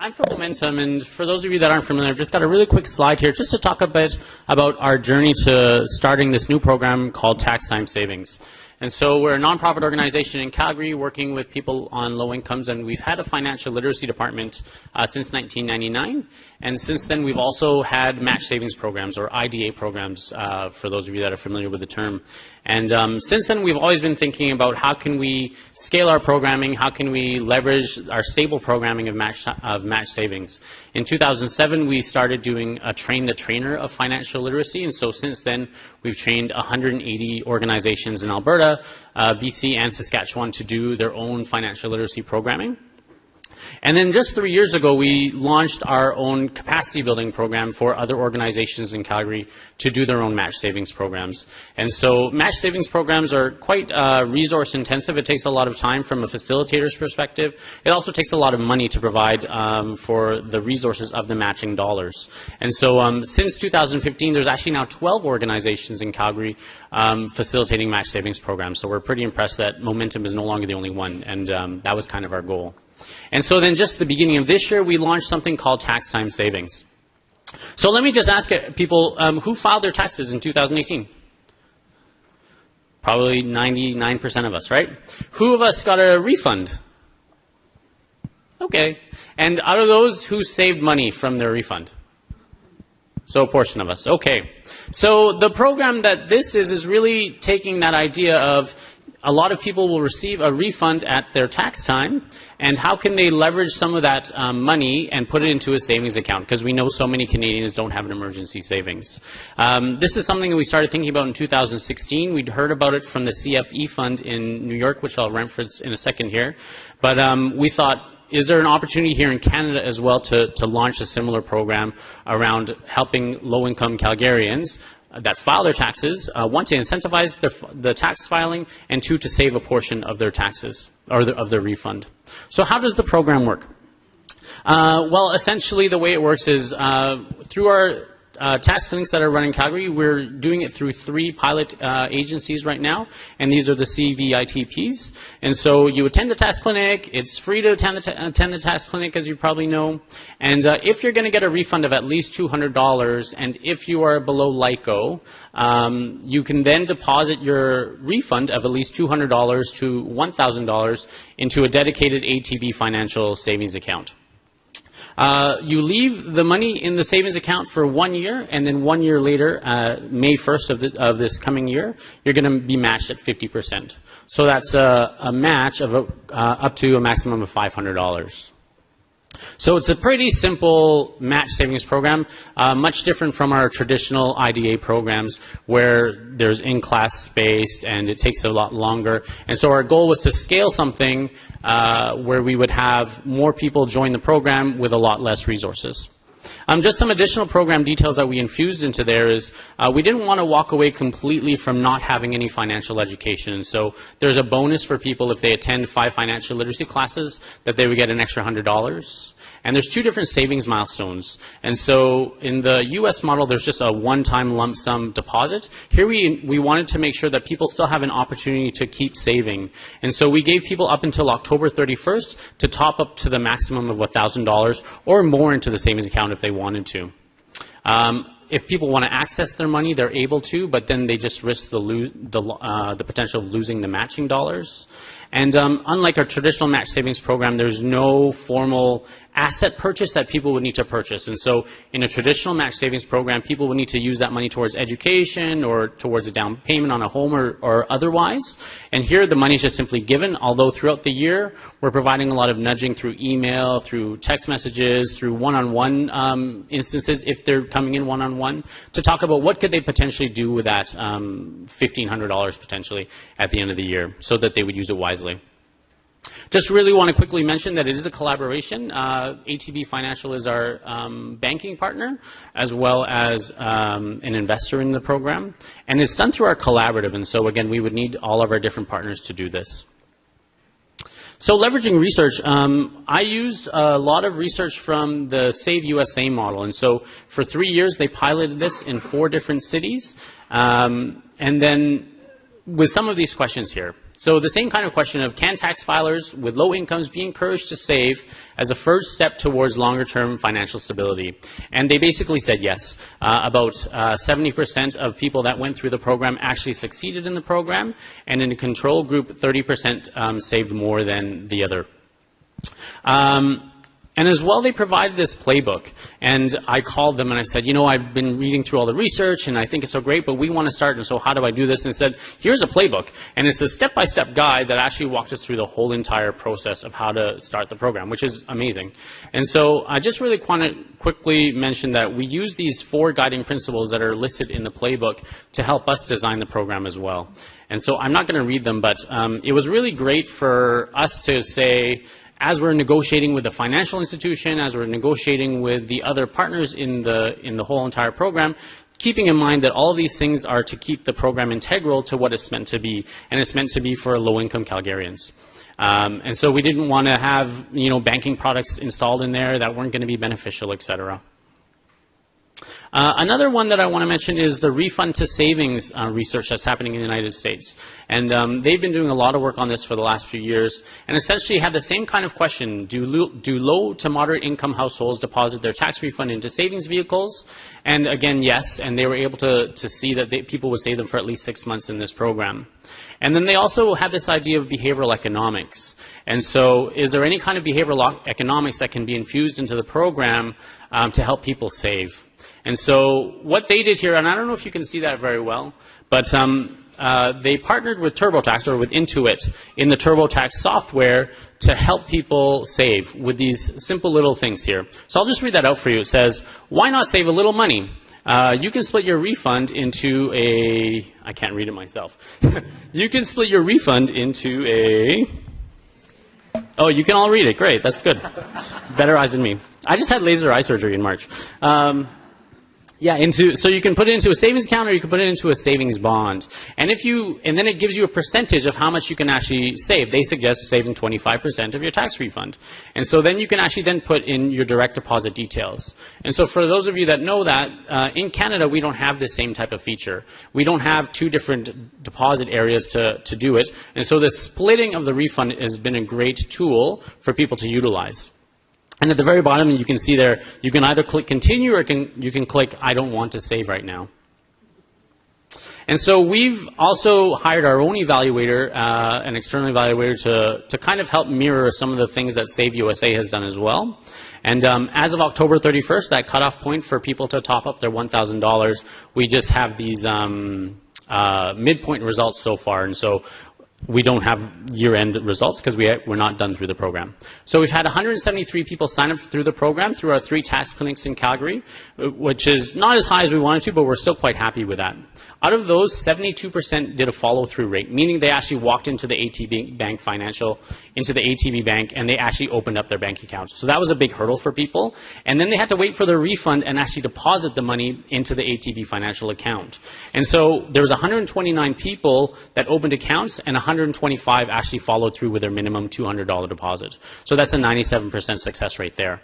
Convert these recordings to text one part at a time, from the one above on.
I'm from Momentum, and for those of you that aren't familiar, I've just got a really quick slide here just to talk a bit about our journey to starting this new program called Tax Time Savings. And so we're a nonprofit organization in Calgary working with people on low incomes, and we've had a financial literacy department since 1999. And since then, we've also had match savings programs, or IDA programs, for those of you that are familiar with the term. And since then, we've always been thinking about how can we scale our programming, how can we leverage our stable programming of match savings. In 2007, we started doing a Train the Trainer of financial literacy, and so since then, we've trained 180 organizations in Alberta, BC, and Saskatchewan to do their own financial literacy programming. And then just 3 years ago, we launched our own capacity building program for other organizations in Calgary to do their own match savings programs. And so match savings programs are quite resource intensive. It takes a lot of time from a facilitator's perspective. It also takes a lot of money to provide for the resources of the matching dollars. And so since 2015, there's actually now 12 organizations in Calgary facilitating match savings programs. So we're pretty impressed that Momentum is no longer the only one, and that was kind of our goal. And so then just the beginning of this year, we launched something called Tax Time Savings. So let me just ask people, who filed their taxes in 2018? Probably 99% of us, right? Who of us got a refund? Okay. And out of those, who saved money from their refund? So a portion of us. Okay. So the program that this is really taking that idea of a lot of people will receive a refund at their tax time, and how can they leverage some of that money and put it into a savings account, because we know so many Canadians don't have an emergency savings. This is something that we started thinking about in 2016. We'd heard about it from the CFE fund in New York, which I'll reference in a second here. But we thought, is there an opportunity here in Canada as well to launch a similar program around helping low-income Calgarians that file their taxes, one, to incentivize the tax filing, and two, to save a portion of their taxes, or of their refund. So how does the program work? Well, essentially the way it works is through our tax clinics that are running in Calgary, we're doing it through 3 pilot agencies right now, and these are the CVITPs. And so you attend the tax clinic. It's free to attend the tax clinic, as you probably know. And if you're going to get a refund of at least $200, and if you are below LICO, you can then deposit your refund of at least $200 to $1,000 into a dedicated ATB Financial savings account. You leave the money in the savings account for 1 year, and then 1 year later, May 1st of this coming year, you're going to be matched at 50%. So that's a match of up to a maximum of $500. So it's a pretty simple match savings program, much different from our traditional IDA programs where there's in-class space and it takes a lot longer. And so our goal was to scale something where we would have more people join the program with a lot less resources. Just some additional program details that we infused into there is we didn't want to walk away completely from not having any financial education. And so there's a bonus for people if they attend 5 financial literacy classes that they would get an extra $100. And there's 2 different savings milestones. And so in the US model, there's just a one-time lump sum deposit. Here we wanted to make sure that people still have an opportunity to keep saving. And so we gave people up until October 31st to top up to the maximum of $1,000 or more into the savings account if they wanted to. If people want to access their money, they're able to, but then they just risk the potential of losing the matching dollars. And unlike our traditional match savings program, there's no formal asset purchase that people would need to purchase. And so in a traditional match savings program, people would need to use that money towards education or towards a down payment on a home or otherwise. And here the money is just simply given, although throughout the year we're providing a lot of nudging through email, through text messages, through one-on-one instances if they're coming in one-on-one to talk about what could they potentially do with that $1,500 potentially at the end of the year so that they would use it wisely. Just really want to quickly mention that it is a collaboration. ATB Financial is our banking partner as well as an investor in the program. And it's done through our collaborative. And so, again, we would need all of our different partners to do this. So leveraging research, I used a lot of research from the Save USA model. And so for 3 years, they piloted this in 4 different cities. And then with some of these questions here. So the same kind of question of, can tax filers with low incomes be encouraged to save as a first step towards longer-term financial stability? And they basically said yes. About 70% of people that went through the program actually succeeded in the program, and in the control group, 30% saved more than the other. And as well, they provided this playbook, and I called them and I said, you know, I've been reading through all the research and I think it's so great, but we want to start, and so how do I do this? And said, here's a playbook, and it's a step-by-step guide that actually walked us through the whole entire process of how to start the program, which is amazing. And so I just really want to quickly mention that we use these 4 guiding principles that are listed in the playbook to help us design the program as well. And so I'm not going to read them, but it was really great for us to say, as we're negotiating with the financial institution, as we're negotiating with the other partners in the whole entire program, keeping in mind that all of these things are to keep the program integral to what it's meant to be, and it's meant to be for low-income Calgarians. And so we didn't want to have, you know, banking products installed in there that weren't going to be beneficial, et cetera. Another one that I want to mention is the refund to savings research that's happening in the United States. And they've been doing a lot of work on this for the last few years, and essentially had the same kind of question: do low to moderate income households deposit their tax refund into savings vehicles? And again, yes, and they were able to see that people would save them for at least 6 months in this program. And then they also had this idea of behavioral economics. And so is there any kind of behavioral economics that can be infused into the program to help people save? And so what they did here, and I don't know if you can see that very well, but they partnered with TurboTax, or with Intuit, in the TurboTax software to help people save with these simple little things here. So I'll just read that out for you. It says, why not save a little money? You can split your refund into a, I can't read it myself. You can split your refund into a, oh, you can all read it. Great, that's good. Better eyes than me. I just had laser eye surgery in March. Yeah, so you can put it into a savings account, or you can put it into a savings bond. And then it gives you a percentage of how much you can actually save. They suggest saving 25% of your tax refund. And so then you can actually then put in your direct deposit details. And so for those of you that know that, in Canada we don't have the same type of feature. We don't have 2 different deposit areas to do it. And so the splitting of the refund has been a great tool for people to utilize. And at the very bottom, you can see there, you can either click continue, or you can click I don't want to save right now. And so we've also hired our own evaluator, an external evaluator, to kind of help mirror some of the things that Save USA has done as well. And as of October 31st, that cutoff point for people to top up their $1,000, we just have these midpoint results so far. And so we don't have year-end results because we're not done through the program. So we've had 173 people sign up through the program through our 3 tax clinics in Calgary, which is not as high as we wanted to, but we're still quite happy with that. Out of those, 72% did a follow-through rate, meaning they actually walked into the ATB Bank Financial, into the ATB Bank, and they actually opened up their bank accounts. So that was a big hurdle for people. And then they had to wait for their refund and actually deposit the money into the ATB Financial account. And so there was 129 people that opened accounts, and 125 actually followed through with their minimum $200 deposit. So that's a 97% success rate there.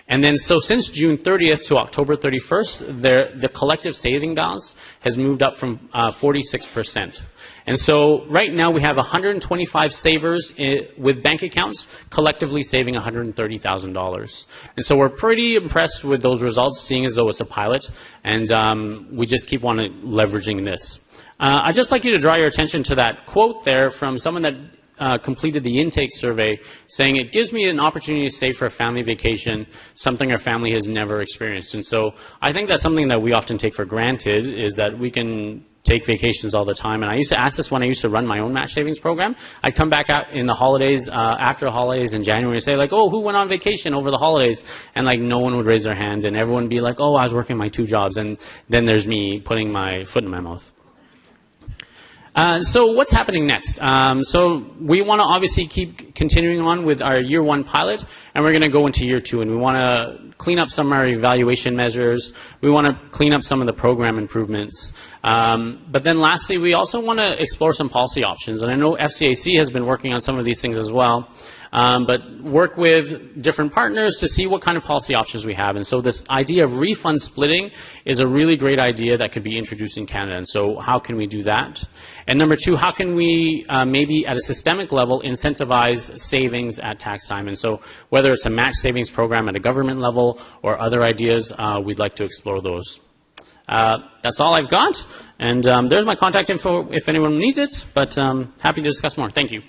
And then, so since June 30th to October 31st, the collective saving balance has moved up from 46%. And so right now we have 125 savers with bank accounts collectively saving $130,000. And so we're pretty impressed with those results, seeing as though it's a pilot, and we just keep on leveraging this. I'd just like you to draw your attention to that quote there from someone that completed the intake survey, saying it gives me an opportunity to save for a family vacation, something our family has never experienced. And so I think that's something that we often take for granted, is that we can take vacations all the time. And I used to ask this when I used to run my own match savings program. I'd come back out in the holidays, after the holidays in January, and say like, oh, who went on vacation over the holidays? And like no one would raise their hand, and everyone would be like, oh, I was working my 2 jobs. And then there's me putting my foot in my mouth. So what's happening next? So we want to obviously keep continuing on with our year 1 pilot, and we're going to go into year 2, and we want to clean up some of our evaluation measures. We want to clean up some of the program improvements. But then lastly, we also want to explore some policy options, and I know FCAC has been working on some of these things as well. but work with different partners to see what kind of policy options we have. And so this idea of refund splitting is a really great idea that could be introduced in Canada. And so how can we do that? And number two, how can we maybe at a systemic level incentivize savings at tax time? And so whether it's a match savings program at a government level or other ideas, we'd like to explore those. That's all I've got. And there's my contact info if anyone needs it, but happy to discuss more. Thank you.